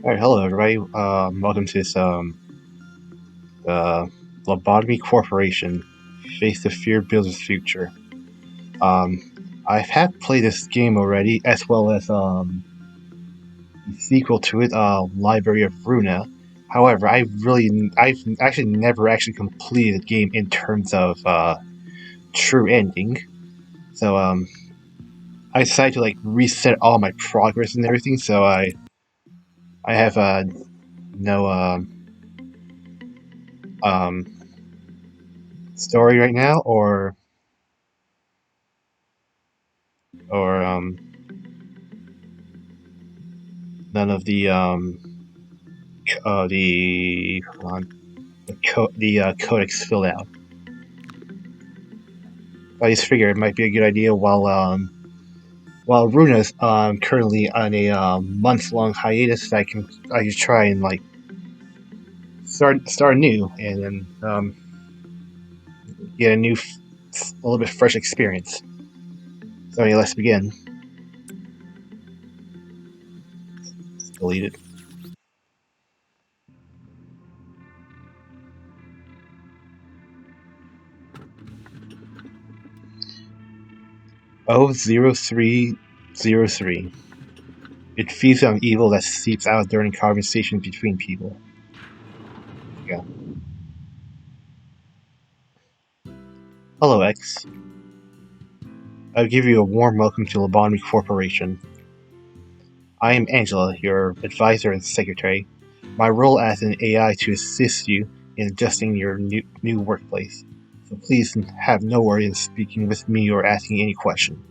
Alright, hello everybody. Welcome to this uh, Lobotomy Corporation. Face the Fear Builds its Future. Um, I have played this game already, as well as the sequel to it, Library of Runa. However, I've actually never actually completed the game in terms of true ending. So I decided to like reset all my progress and everything. So I have no um story right now, or none of the hold on, the codex filled out. I just figured it might be a good idea while Runa's currently on a month-long hiatus. I can try and like start new and then get a little bit fresh experience. So yeah, let's begin. It's deleted. O0303. It feeds on evil that seeps out during conversations between people. Yeah. Hello, X. I'll give you a warm welcome to Lobotomy Corporation. I am Angela, your advisor and secretary. My role as an AI to assist you in adjusting your new workplace. So please have no worry in speaking with me or asking any question.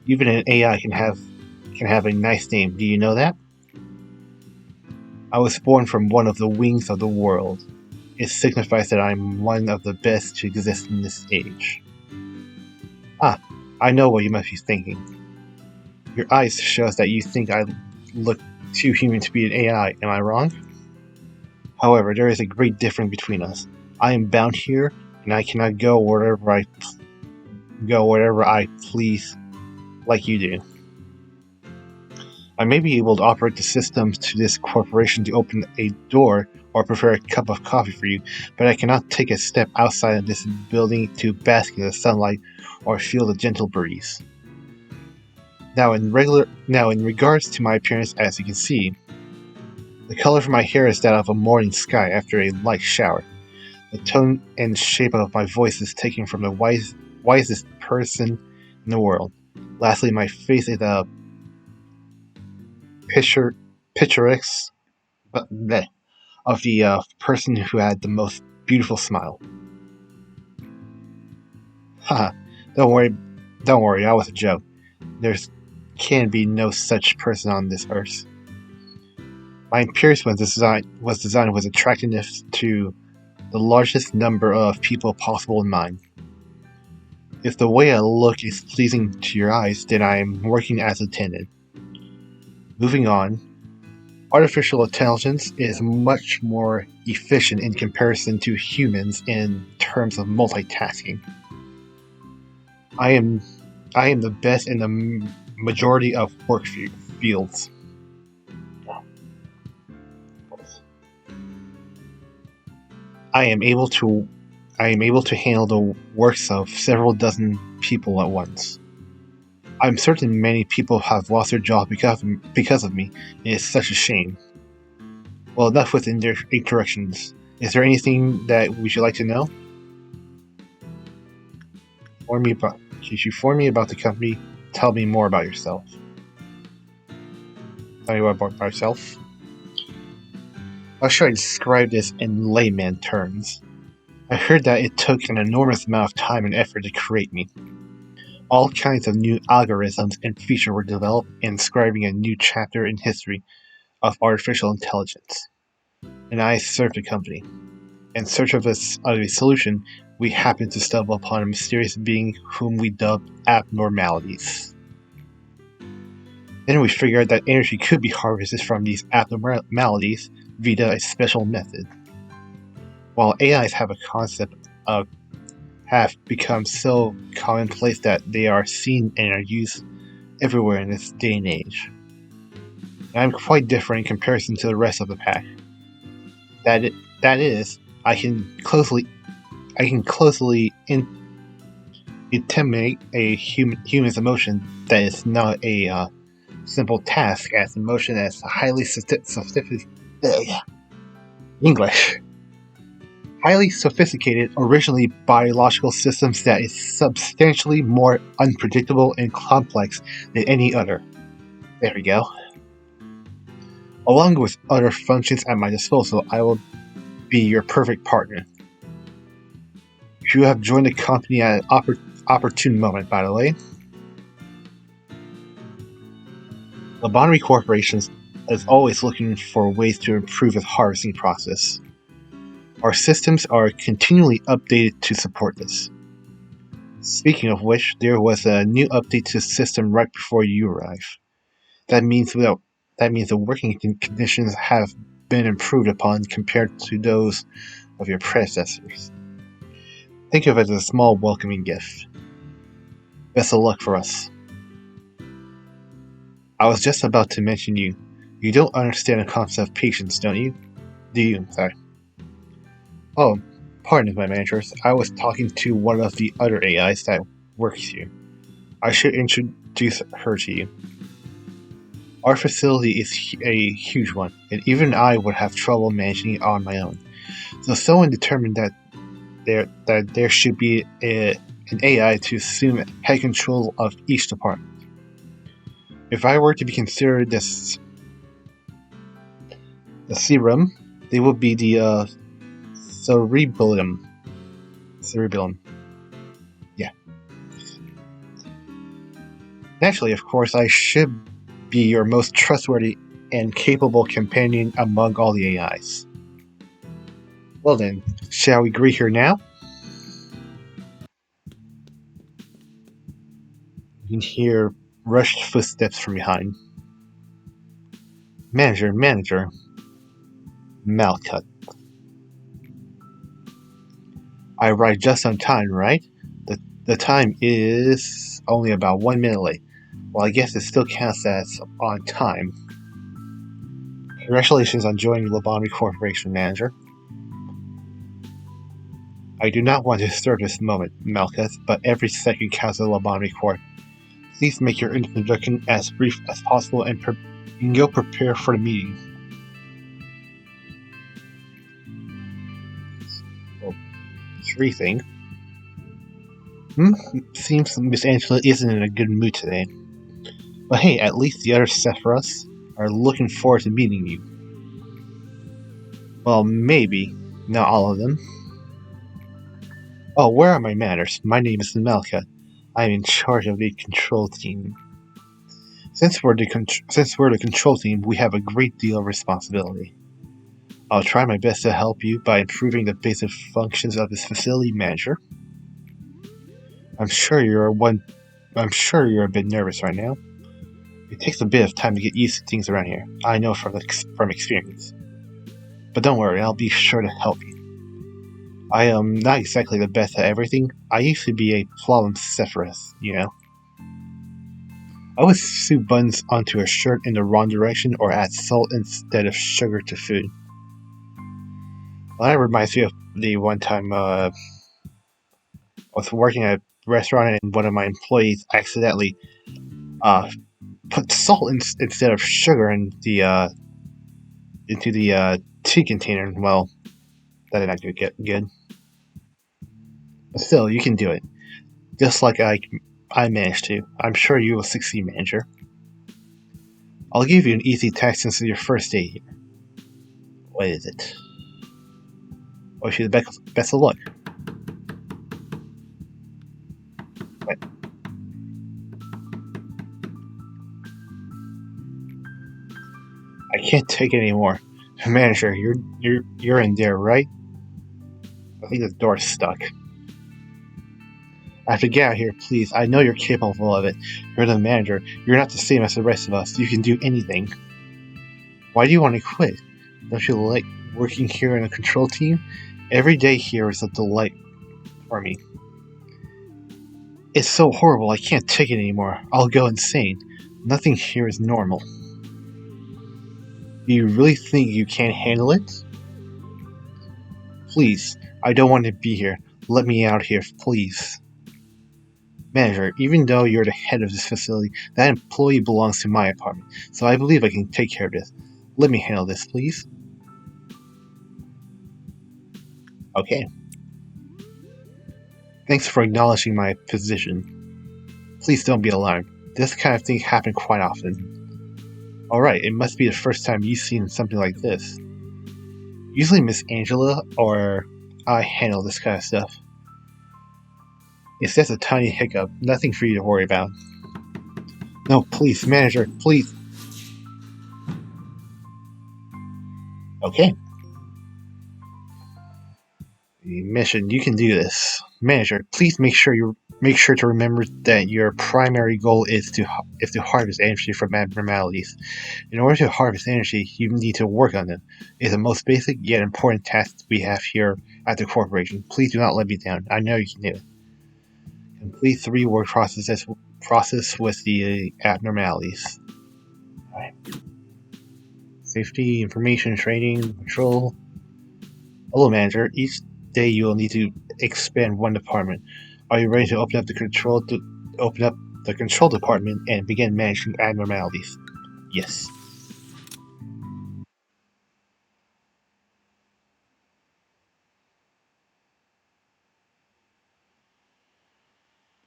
Even an AI can have a nice name. Do you know that? I was born from one of the wings of the world. It signifies that I'm one of the best to exist in this age. Ah, I know what you must be thinking. Your eyes show us that you think I look too human to be an AI. Am I wrong? However, there is a great difference between us. I am bound here, and I cannot go wherever I please, like you do. I may be able to operate the systems to this corporation to open a door or prepare a cup of coffee for you, but I cannot take a step outside of this building to bask in the sunlight or feel the gentle breeze. Now, in regards to my appearance, as you can see, the color of my hair is that of a morning sky after a light shower. The tone and shape of my voice is taken from the wisest person in the world. Lastly, my face is a picturesque of the person who had the most beautiful smile. Haha, don't worry, don't worry, that was a joke. There can be no such person on this earth. My appearance was designed with attractiveness to the largest number of people possible in mind. If the way I look is pleasing to your eyes, then I am working as intended. Moving on, artificial intelligence is much more efficient in comparison to humans in terms of multitasking. I am the best in the majority of work fields. I am able to handle the works of several dozen people at once. I'm certain many people have lost their job because of me. It is such a shame. Well, enough with interruptions. Is there anything that we should like to know? Should you inform me about the company? Tell me more about yourself. Tell me more about myself. How should I describe this in layman terms? I heard that it took an enormous amount of time and effort to create me. All kinds of new algorithms and features were developed, inscribing a new chapter in history of artificial intelligence. And I served the company. In search of a solution, we happened to stumble upon a mysterious being whom we dubbed abnormalities. Then we figured that energy could be harvested from these abnormalities via a special method. While AIs have become so commonplace that they are seen and are used everywhere in this day and age. I'm quite different in comparison to the rest of the pack. That is, I can closely intimidate a human's emotion that is not a simple task, as emotion as highly sophisticated English. Highly sophisticated, originally biological systems that is substantially more unpredictable and complex than any other. There we go. Along with other functions at my disposal, I will be your perfect partner. You have joined the company at an opportune moment, by the way. Lobotomy Corporation is always looking for ways to improve its harvesting process. Our systems are continually updated to support this. Speaking of which, there was a new update to the system right before you arrived. That means the working conditions have been improved upon compared to those of your predecessors. Think of it as a small welcoming gift. Best of luck for us. I was just about to mention you. You don't understand the concept of patience, don't you? Do you? Sorry. Oh, pardon my managers. I was talking to one of the other AIs that works here. I should introduce her to you. Our facility is a huge one, and even I would have trouble managing it on my own. So someone determined that there should be an AI to assume head control of each department. If I were to be considered the serum, they would be the cerebellum. Cerebellum. Yeah. Naturally, of course, I should be your most trustworthy and capable companion among all the AIs. Well then, shall we greet her now? You can hear rushed footsteps from behind. Manager, Malcute. I arrived just on time, right? The time is only about 1 minute late. Well, I guess it still counts as on time. Congratulations on joining Lobotomy Corporation, Manager. I do not want to disturb this moment, Malcute, but every second counts at Lobotomy Corp. Please make your introduction as brief as possible and go prepare for the meeting. Well, three things. Seems Miss Angela isn't in a good mood today. But hey, at least the other Sephiroths are looking forward to meeting you. Well, maybe. Not all of them. Oh, where are my manners? My name is Malcute. I am in charge of the control team. Since we're the control team, we have a great deal of responsibility. I'll try my best to help you by improving the basic functions of this facility, Manager. I'm sure you're a bit nervous right now. It takes a bit of time to get used to things around here. I know from experience. But don't worry, I'll be sure to help you. I am not exactly the best at everything. I used to be a flawless Sephiroth, you know. I would sew buns onto a shirt in the wrong direction or add salt instead of sugar to food. Well, that reminds me of the one time I was working at a restaurant and one of my employees accidentally put salt instead of sugar in into the tea container. Well, that did not get good. But still, you can do it. Just like I managed to. I'm sure you will succeed, Manager. I'll give you an easy task since it's your first day here. What is it? Wish you the best of luck. Wait. I can't take it anymore. Manager, you're in there, right? I think the door's stuck. I have to get out of here, please. I know you're capable of it. You're the manager. You're not the same as the rest of us. You can do anything. Why do you want to quit? Don't you like working here in a control team? Every day here is a delight for me. It's so horrible, I can't take it anymore. I'll go insane. Nothing here is normal. Do you really think you can't handle it? Please, I don't want to be here. Let me out here, please. Manager, even though you're the head of this facility, that employee belongs to my apartment, so I believe I can take care of this. Let me handle this, please. Okay. Thanks for acknowledging my position. Please don't be alarmed. This kind of thing happens quite often. Alright, it must be the first time you've seen something like this. Usually Miss Angela or I handle this kind of stuff. It's just a tiny hiccup, nothing for you to worry about. No, please, manager, please. Okay. Mission, you can do this. Manager, please make sure to remember that your primary goal is to harvest energy from abnormalities. In order to harvest energy, you need to work on them. It's the most basic yet important task we have here at the corporation. Please do not let me down. I know you can do it. Complete 3 work process with the abnormalities. Alright. Safety, information, training, control. Hello, manager. Each day you will need to expand one department. Are you ready to open up the control department and begin managing abnormalities? Yes.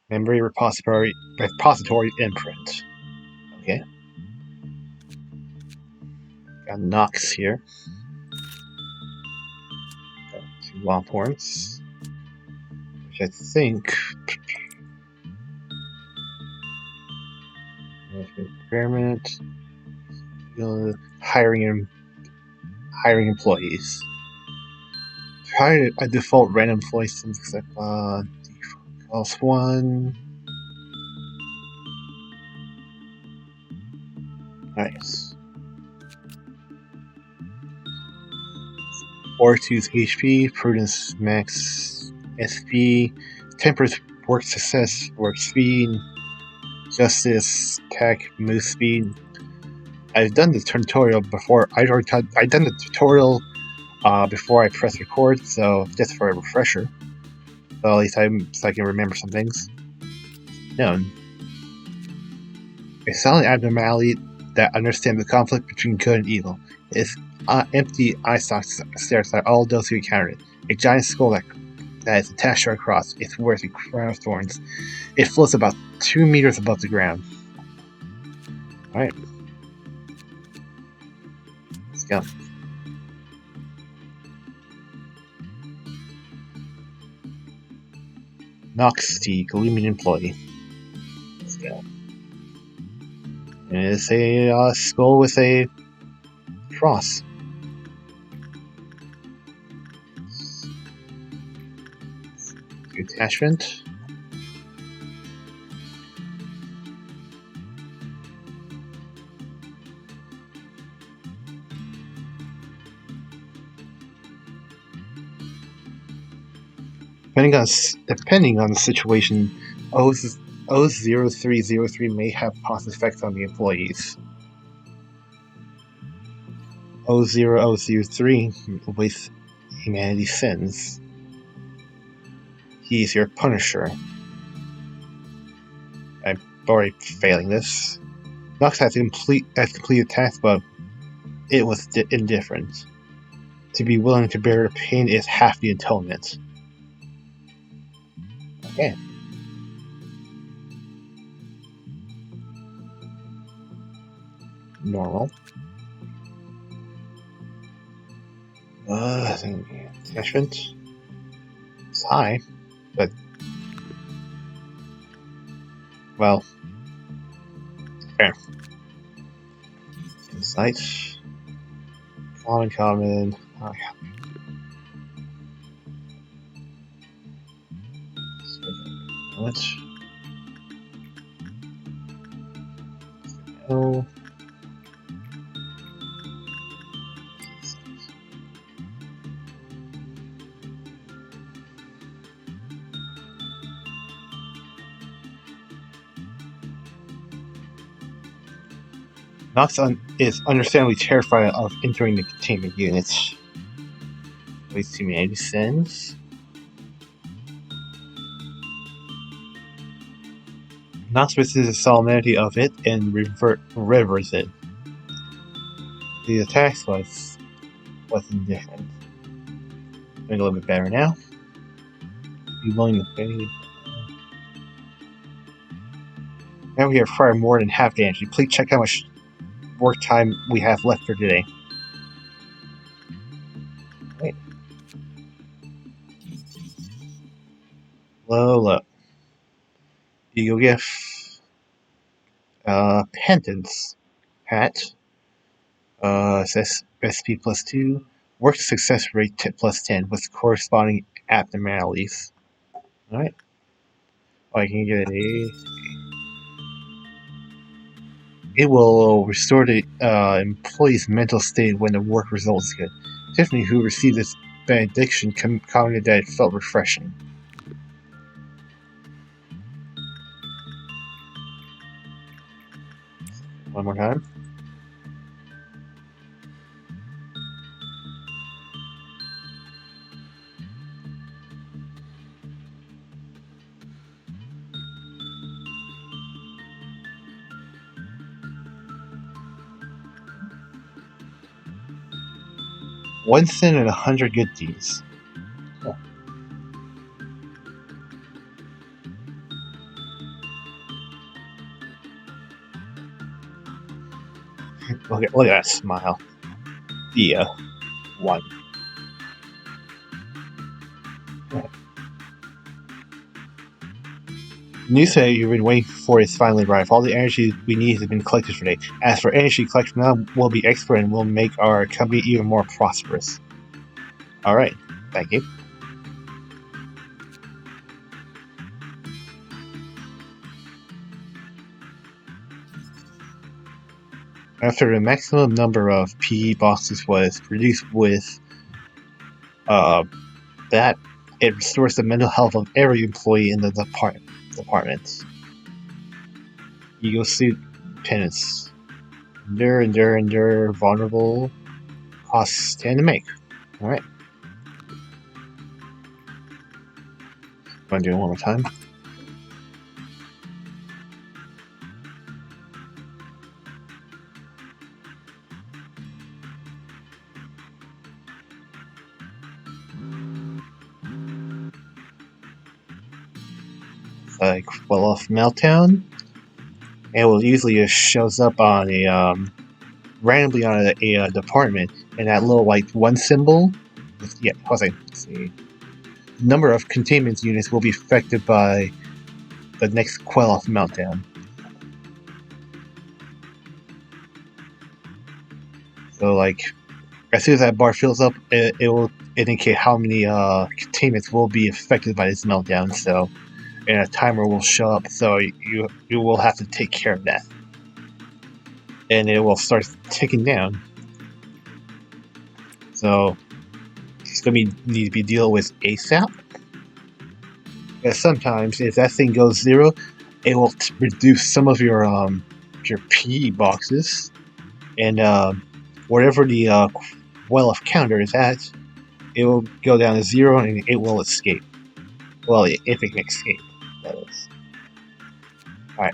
Memory repository imprint. Okay. Got Nox here. Got 2 Longhorns. Which I think management experiment. Hiring employees. Try a default random employee since except default class 1. Nice. Fortitude's HP, Prudence max SP, Temperance work success, work speed, Justice attack move speed. I've done the tutorial before. I've done the tutorial before I press record, so just for a refresher. So at least I can remember some things. Known. A silent abnormality that understands the conflict between good and evil. Its empty eye sockets stares at all those who encounter it. A giant skull that is attached to a cross. It wears a crown of thorns. It floats about 2 meters above the ground. Alright. Let's go. Nox, the gleaming employee. Let's go. And it's a skull with a cross. Attachment. Depending on the situation, O0303 may have positive effects on the employees. O0003 with humanity sins. He is your punisher. I'm already failing this. Nox has completed task, but it was indifferent. To be willing to bear the pain is half the atonement. Okay. Normal. Attachment. It's high, but well, fair. Insight. Common. Oh, yeah. Much. No. Nox is understandably terrified of entering the containment units. Wait, too many sins. Nox misses the solemnity of it and reveres it. The attacks was indifferent. Doing a little bit better now. Be willing to pay. Now we have fired more than half the energy. Please check how much work time we have left for today. Right. Low. You go get pendants. Hat. Says SP plus 2. Work success rate plus 10 with corresponding abnormalities. Alright. Oh, I can get a. It will restore the employee's mental state when the work result is good. Tiffany, who received this benediction, commented that it felt refreshing. One more time. One sin and 100 good deeds. Oh. Look at that smile. Yeah. One. News that you've been waiting for is finally arrived. All the energy we need has been collected today. As for energy collection, now we'll be expert and we'll make our company even more prosperous. Alright, thank you. After the maximum number of PE boxes was produced with that, it restores the mental health of every employee in the department. Eagle suit penance. Endure, vulnerable. Costs 10 to make. Alright. I'm gonna do it one more time. Like, well off Meltdown. And it usually just shows up on a randomly on a department, and that little like one symbol. Yeah, let's see. The number of containment units will be affected by the next quell off Meltdown. So like, as soon as that bar fills up, it will indicate how many containments will be affected by this meltdown. So, and a timer will show up. So you will have to take care of that, and it will start ticking down. So it's gonna need to be dealt with ASAP. And sometimes, if that thing goes 0, it will reduce some of your PE boxes, and whatever the well of counter is at, it will go down to 0 and it will escape. Well, if it can escape, that is. Alright.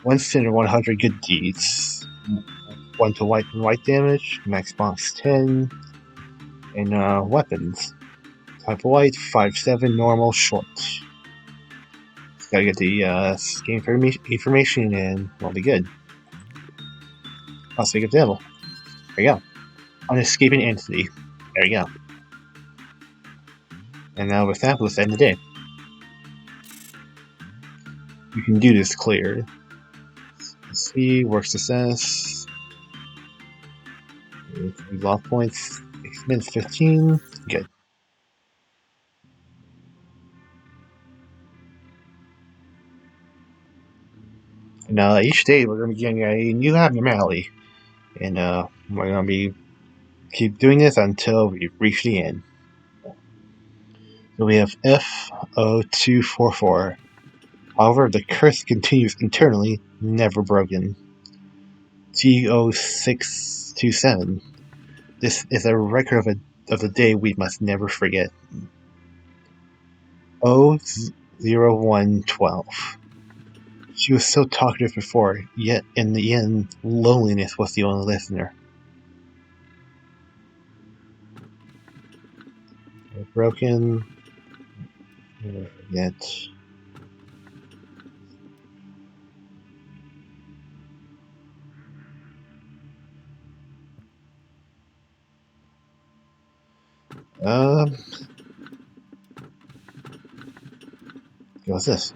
1 sin and 100 good deeds. 1 to white and white damage, max box 10, and weapons. Type of white, 5-7, normal, short. Just gotta get the game information and we'll be good. Also, get the devil. There you go. Unescaping entity. There you go. And now with that, let's end the day. You can do this cleared. Let's see, work success. Lock points. Minutes 15. Good. And each day we're going to be getting a new abnormality. And we're going to keep doing this until we reach the end. So we have F0244. However, the curse continues internally, never broken. G0627. This is a record of the day we must never forget. 00112. She was so talkative before, yet in the end, loneliness was the only listener. Broken. Yet. What's this?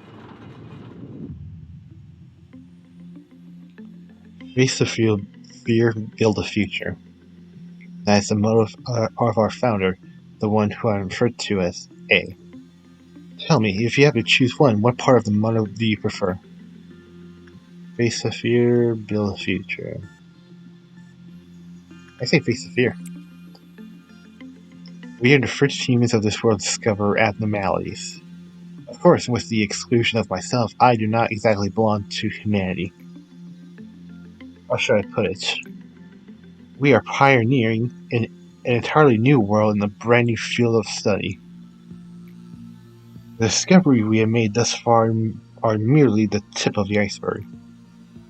Face the fear, build a future. That is the motto of our founder, the one who I referred to as A. Tell me, if you have to choose one, what part of the motto do you prefer? Face the fear, build a future. I say face the fear. We are the first humans of this world to discover abnormalities. Of course, with the exclusion of myself, I do not exactly belong to humanity. How should I put it? We are pioneering an entirely new world in a brand new field of study. The discoveries we have made thus far are merely the tip of the iceberg.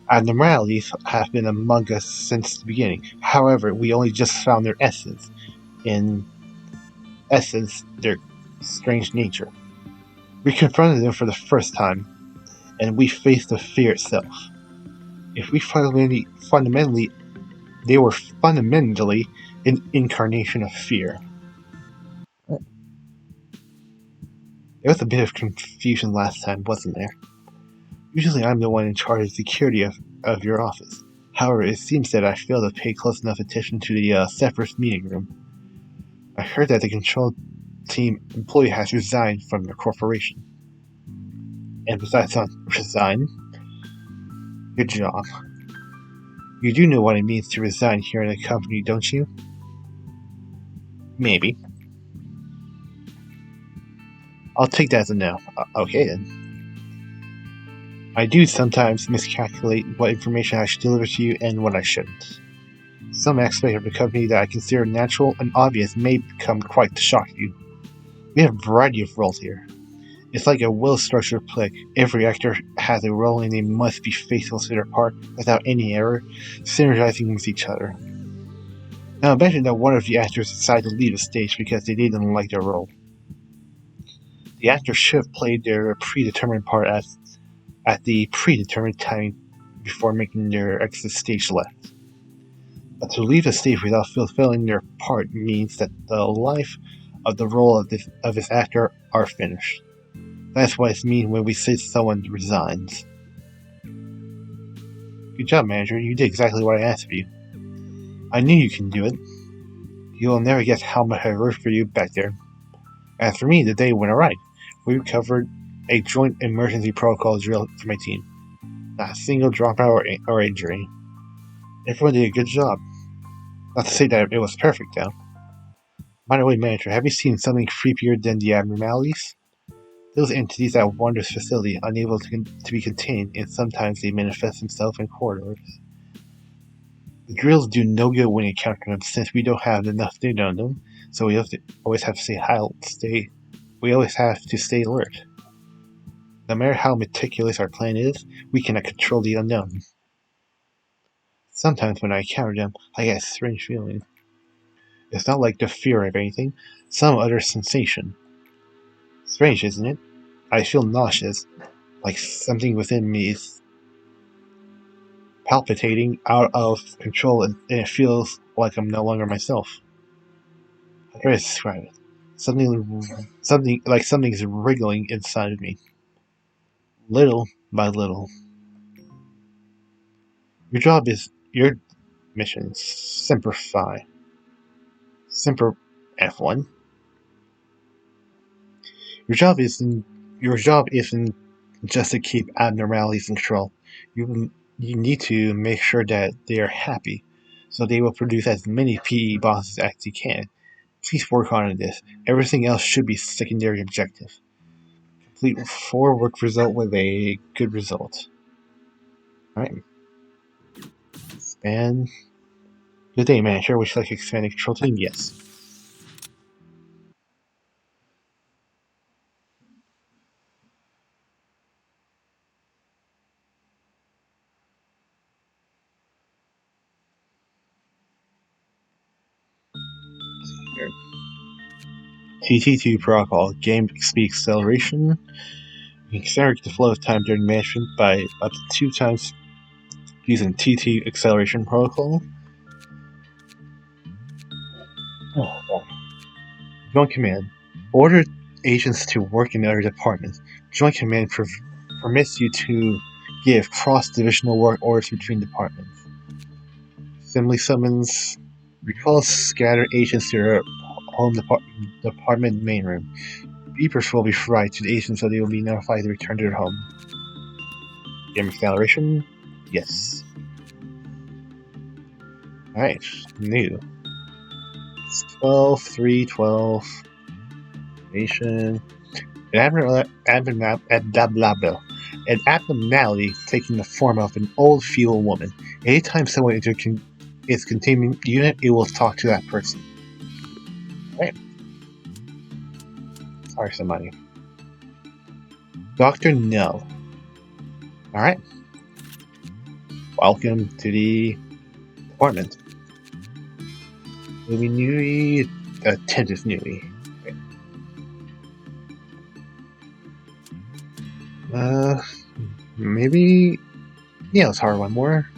Abnormalities have been among us since the beginning. However, we only just found their essence. In essence, their strange nature. We confronted them for the first time, and we faced the fear itself. If we fundamentally, they were fundamentally an incarnation of fear. There was a bit of confusion last time, wasn't there? Usually I'm the one in charge of security of your office. However, it seems that I failed to pay close enough attention to the separate meeting room. I heard that the control team employee has resigned from the corporation. And besides resign, good job. You do know what it means to resign here in the company, don't you? Maybe. I'll take that as a no. Okay then. I do sometimes miscalculate what information I should deliver to you and what I shouldn't. Some aspect of the company that I consider natural and obvious may become quite to shock you. We have a variety of roles here. It's like a well-structured play. Every actor has a role and they must be faithful to their part without any error, synergizing with each other. Now imagine that one of the actors decided to leave the stage because they didn't like their role. The actor should have played their predetermined part at the predetermined time before making their exit stage left. But to leave the stage without fulfilling their part means that the life of the role of this actor are finished. That's what it means when we say someone resigns. Good job, manager. You did exactly what I asked of you. I knew you can do it. You will never guess how much I worked for you back there. As for me, the day went alright. We covered a joint emergency protocol drill for my team. Not a single dropout or injury. Everyone did a good job. Not to say that it was perfect, though. By the way, manager, have you seen something creepier than the abnormalities? Those entities that wander this facility, unable to be contained, and sometimes they manifest themselves in corridors. The drills do no good when you encounter them, since we don't have enough data on them, so we always have to stay alert. No matter how meticulous our plan is, we cannot control the unknown. Sometimes when I encounter them, I get a strange feeling. It's not like the fear of anything, some other sensation. Strange, isn't it? I feel nauseous, like something within me is palpitating out of control, and it feels like I'm no longer myself. How do I describe it? Something's wriggling inside of me, little by little. Your mission simplify. Simper F1. Your job isn't just to keep abnormalities in control. You need to make sure that they are happy, so they will produce as many PE bosses as you can. Please work on this. Everything else should be secondary objective. Complete 4 work result with a good result. Alright. And good day, manager. Would you like to expand the control team? Yes. Here. TT2 protocol. Game speed acceleration. You can accelerate the flow of time during management by up to 2 times using TT acceleration protocol. Oh, Joint Command. Order agents to work in other departments. Joint Command permits you to give cross-divisional work orders between departments. Assembly summons. Recall scattered agents to their home department main room. Beepers will be fried to the agents so they will be notified to return to their home. Game acceleration? Yes. Alright, new. 12, 3, 12. Nation. An abnormality taking the form of an old feeble woman. Anytime someone is containment unit, it will talk to that person. Alright. Sorry, somebody. Dr. No. Alright. Welcome to the department. Newbie Newbie. Attentive Newbie. Maybe. Yeah, let's hire one more.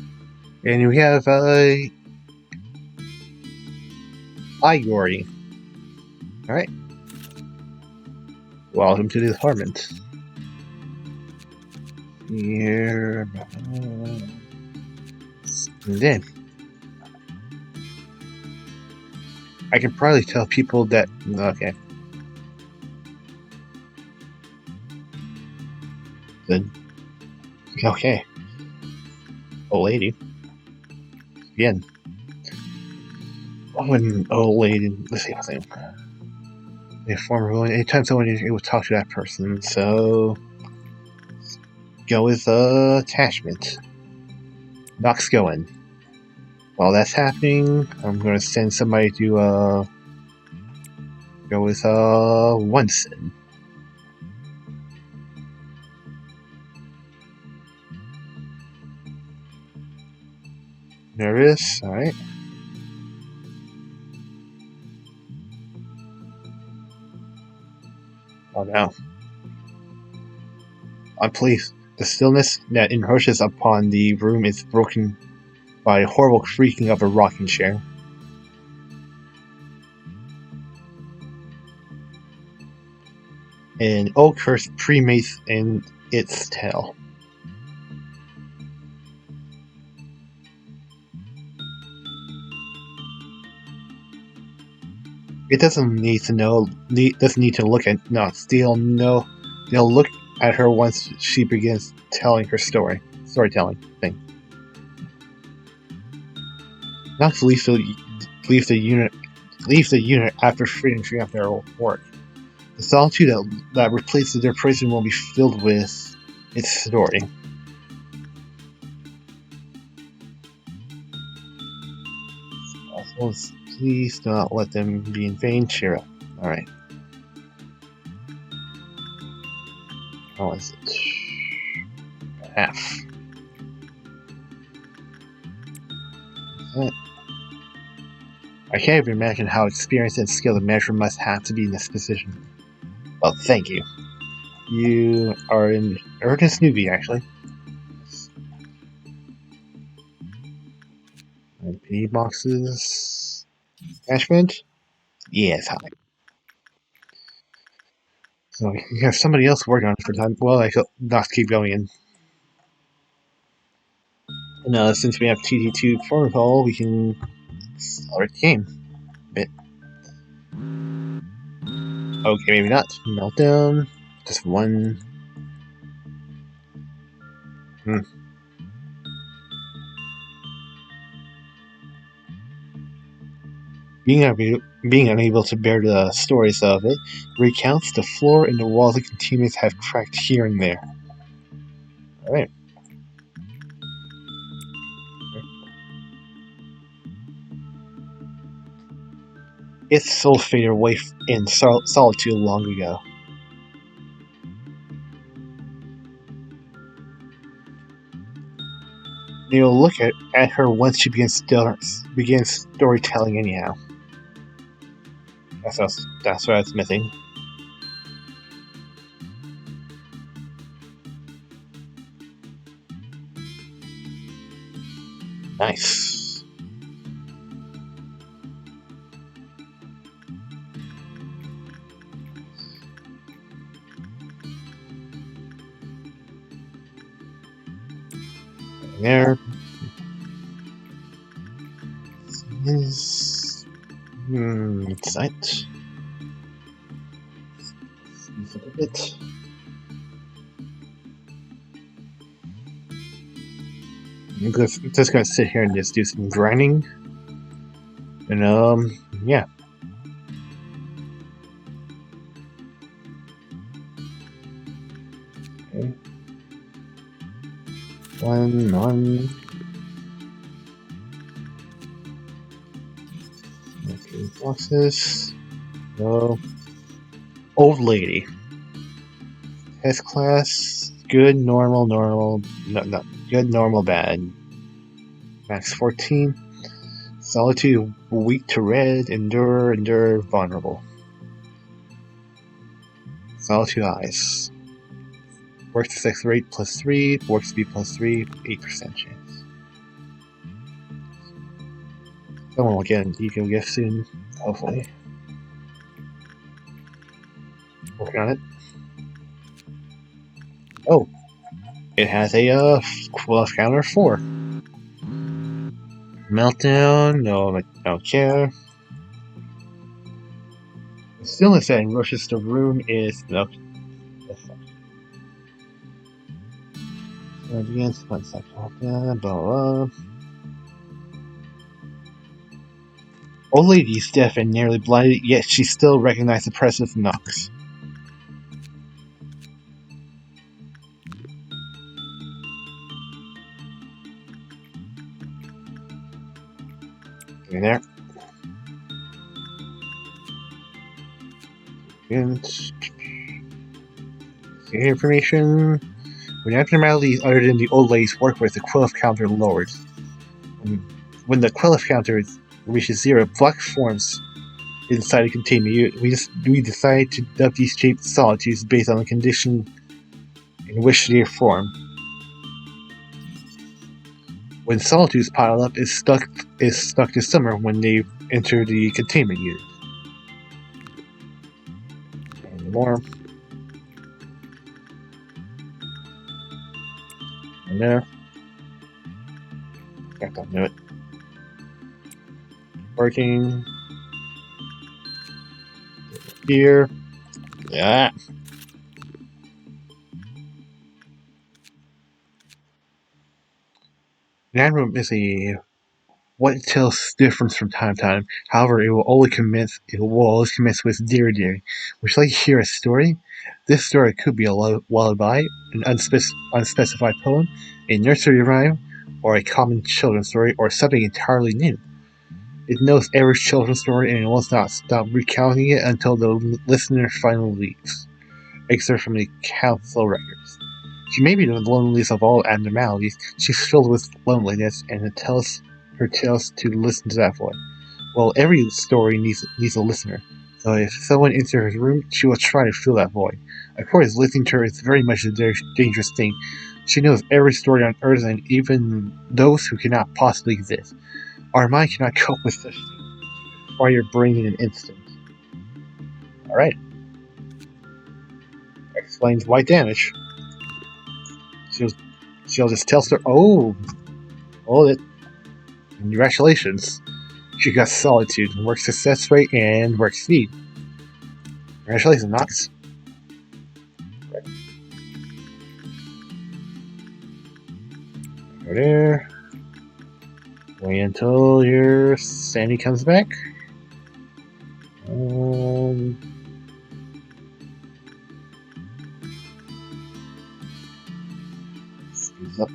And we have, Igori. Alright. Welcome to the department. Here. And then. I can probably tell people that. Okay. Then. Okay. Old lady. Again. Oh, an old lady. Let's see what's name. A former villain. Anytime someone is able to talk to that person, so go with attachment. Knox going. While that's happening, I'm gonna send somebody to go with Winston. Nervous, alright. Oh no. I'm pleased. The stillness that encroaches upon the room is broken by a horrible creaking of a rocking chair. An old curse premates in its tail. It doesn't need to know. Doesn't need to look at. No, they'll know. They'll look at her once she begins telling her storytelling thing. Knox leaves the unit after finishing up their work. The solitude that replaces their prison will be filled with its story. Also, please do not let them be in vain. Cheer up. Alright. How is it? Half. I can't even imagine how experienced and skilled a manager must have to be in this position. Well, thank you. You are an earnest newbie, actually. P boxes. Attachment? Yes, hi. So you have somebody else working on it for time. Well, I shall not keep going in. And since we have TT2 protocol, we can start the game. Okay, maybe not. Meltdown. Just one. Being unable to bear the stories of it, recounts the floor and the walls of containments have cracked here and there. Alright. Its soul faded away in solitude long ago. You'll look at her once she begins storytelling anyhow. That's what I was missing. Nice. There is site. A bit. I'm just gonna sit here and just do some grinding. And yeah. Okay. One. Okay, bosses. No. Old lady. Test class. Good, normal. No. Good, normal, bad. Max 14. Solitude, weak to red. Endure, vulnerable. Solitude eyes. Work success rate +3. Work speed +3. 8% chance. Someone will get an eco gift soon, hopefully. Working on it. Oh, it has a quoth counter 4. Meltdown, no, I don't care. The stillness that enrushes the room is no. Against 1 second. Blah. Old lady is deaf and nearly blinded, yet she still recognized the presence of Knox. Okay, there. And information. When abnormalities other than the old lady's work with the Quillif counter lowered. When the Quillif counter reaches 0, black forms inside a container. We decide to dub these shaped solitudes based on the condition in which they form. When solitudes pile up, is stuck to summer when they enter the containment unit. And more. And there. I don't know it. Working. Here. Yeah. Nanoom is what it tells difference from time to time. However, it will always commence with dear dear. Would you like to hear a story? This story could be a lullaby, an unspecified poem, a nursery rhyme, or a common children's story, or something entirely new. It knows every children's story and it will not stop recounting it until the listener finally leaves. Excerpt from the council records. She may be the loneliest of all abnormalities. She's filled with loneliness, and it tells her tales to listen to that voice. Well, every story needs a listener. So if someone enters her room, she will try to fill that void. Of course, listening to her is very much a dangerous thing. She knows every story on Earth, and even those who cannot possibly exist. Our mind cannot cope with such things. Fire your brain in an instant. Alright. Explains why damage. She'll just tell her, hold it. Congratulations. She got solitude, work success rate, and work speed. Congratulations, Knox. Go there. Wait until your Sandy comes back. Speeds up.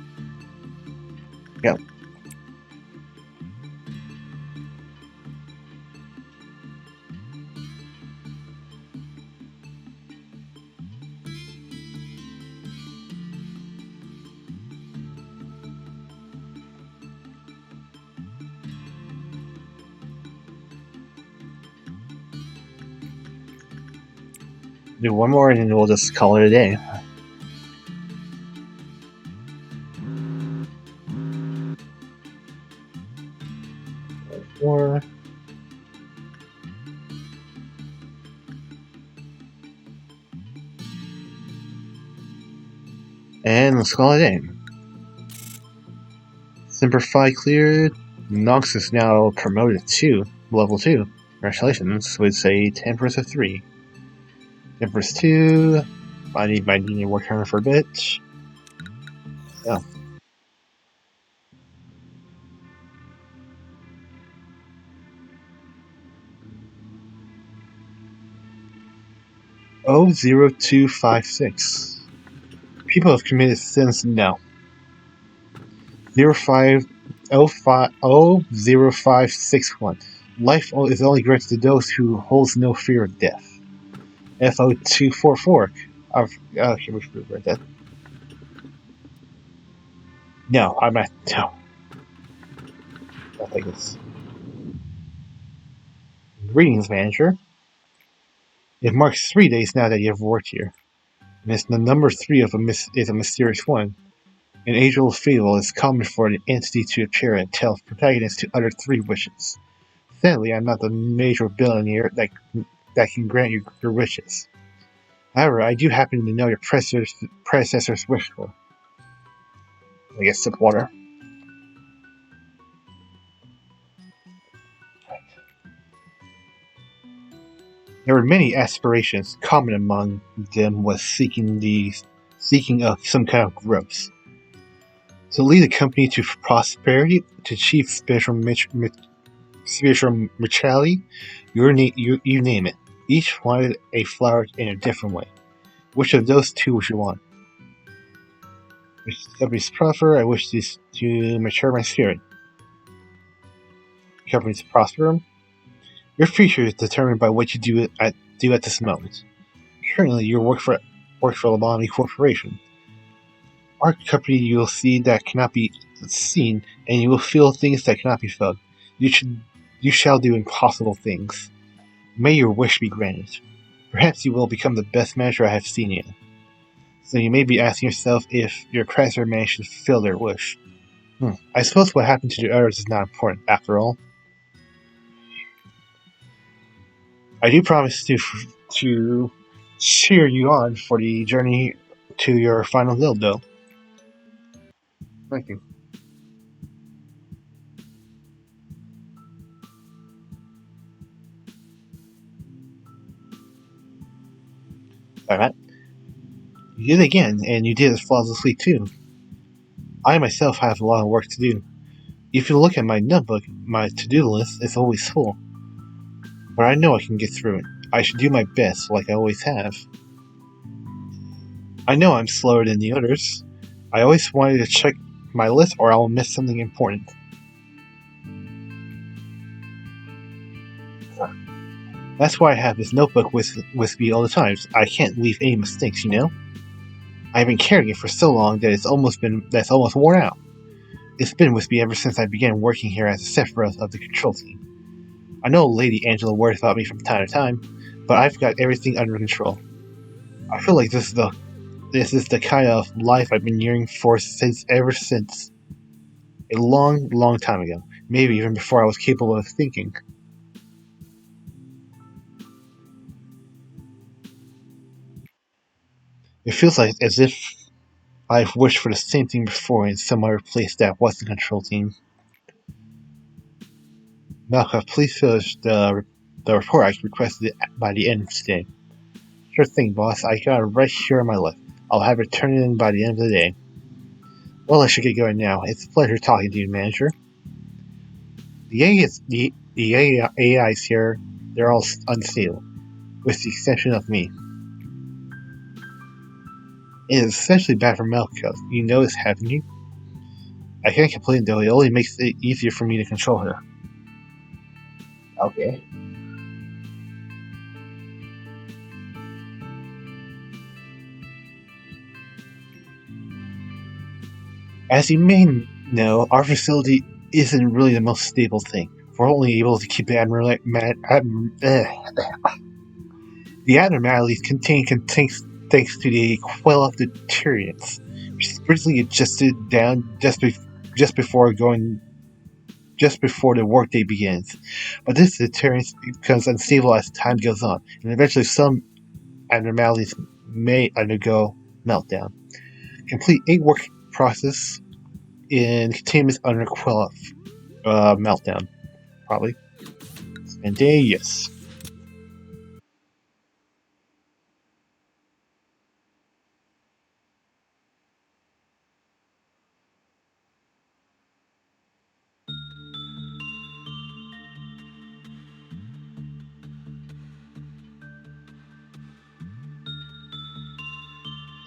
Go. Do one more and then we'll just call it a day. Four. And let's call it a day. Simplify cleared. Nox is now promoted to level 2. Congratulations. We'd say Temperance of 3. Temperance 2. I need to work harder for a bit. Oh. O0256. People have committed sins now. 0561. Life is only granted to those who holds no fear of death. FO244. Here we should read that. No, I'm at no. I think it's Greetings, manager. It marks 3 days now that you have worked here. And it's the number 3 is a mysterious one. In age-old fable, it's common for an entity to appear and tell protagonists to utter 3 wishes. Sadly, I'm not the major billionaire that can grant you your wishes. However, I do happen to know your predecessor's wish for. I guess sip water. There were many aspirations. Common among them was seeking of some kind of growth. To lead a company to prosperity, to achieve spiritual maturity, you name it. Each wanted a flower in a different way. Which of those 2 would you want? Wish the company's prosper. I wish this to mature my spirit. The company's prosper. Your future is determined by what you do at this moment. Currently, you work for Lobotomy Corporation. Our company, you will see that cannot be seen, and you will feel things that cannot be felt. You shall do impossible things. May your wish be granted. Perhaps you will become the best manager I have seen yet. So you may be asking yourself if your predecessor managed to fulfill their wish. I suppose what happened to the others is not important, after all. I do promise to cheer you on for the journey to your final guild, though. Thank you. Alright. You did it again, and you did it flawlessly too. I myself have a lot of work to do. If you look at my notebook, my to-do list is always full. But I know I can get through it. I should do my best, like I always have. I know I'm slower than the others. I always wanted to check my list or I'll miss something important. That's why I have this notebook with me all the time. I can't leave any mistakes, you know? I've been carrying it for so long that it's almost worn out. It's been with me ever since I began working here as a Sephiroth of the control team. I know Lady Angela worries about me from time to time, but I've got everything under control. I feel like this is the kind of life I've been yearning for ever since a long, long time ago. Maybe even before I was capable of thinking. It feels like as if I've wished for the same thing before in some other place that was the control team. Malcute, please finish the report I requested by the end of today. Sure thing, boss. I got it right here on my list. I'll have it turned in by the end of the day. Well, I should get going now. It's a pleasure talking to you, manager. The AIs here, they're all unstable, with the exception of me. It is essentially bad for Malcute. You notice, haven't you? I can't complain though, it only makes it easier for me to control her. Okay. As you may know, our facility isn't really the most stable thing. We're only able to keep the The abnormalities contained thanks to the quell of deterrence, which is briefly adjusted down just before the workday begins. But this deterrence becomes unstable as time goes on, and eventually some abnormalities may undergo meltdown. Complete 8 work process in containment under quell of meltdown, probably. And day, yes.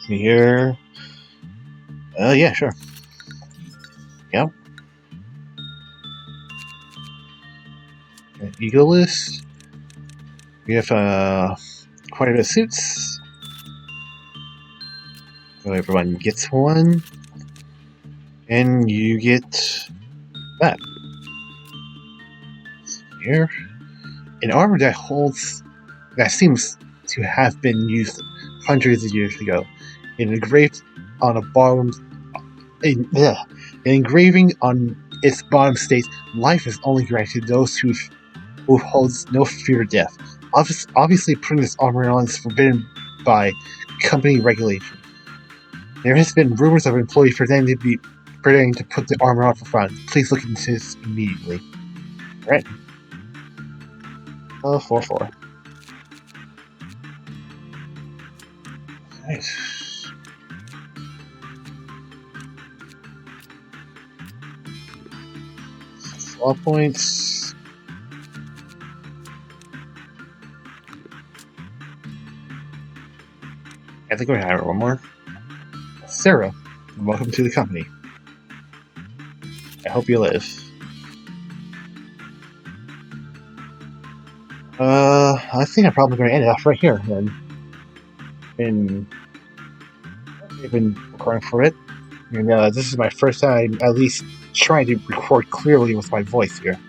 Here. Yeah, sure. Yep. Eagle list. We have quite a bit of suits. So everyone gets one. And you get that. Here. An armor that seems to have been used hundreds of years ago. Engraved on a bottom an engraving on its bottom states, life is only granted to those who holds no fear of death. Obviously, putting this armor on is forbidden by company regulation. There has been rumors of employees pretending to put the armor on for fun. Please look into this immediately. Alright. 4-4. Nice. Swap points. I think we have one more. Sarah, welcome to the company. I hope you live. I think I'm probably going to end it off right here. And I've been recording for it. And this is my first time at least trying to record clearly with my voice here.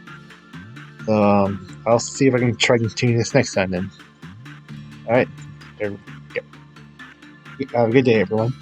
So I'll see if I can try to continue this next time then. Alright. Have a good day, everyone.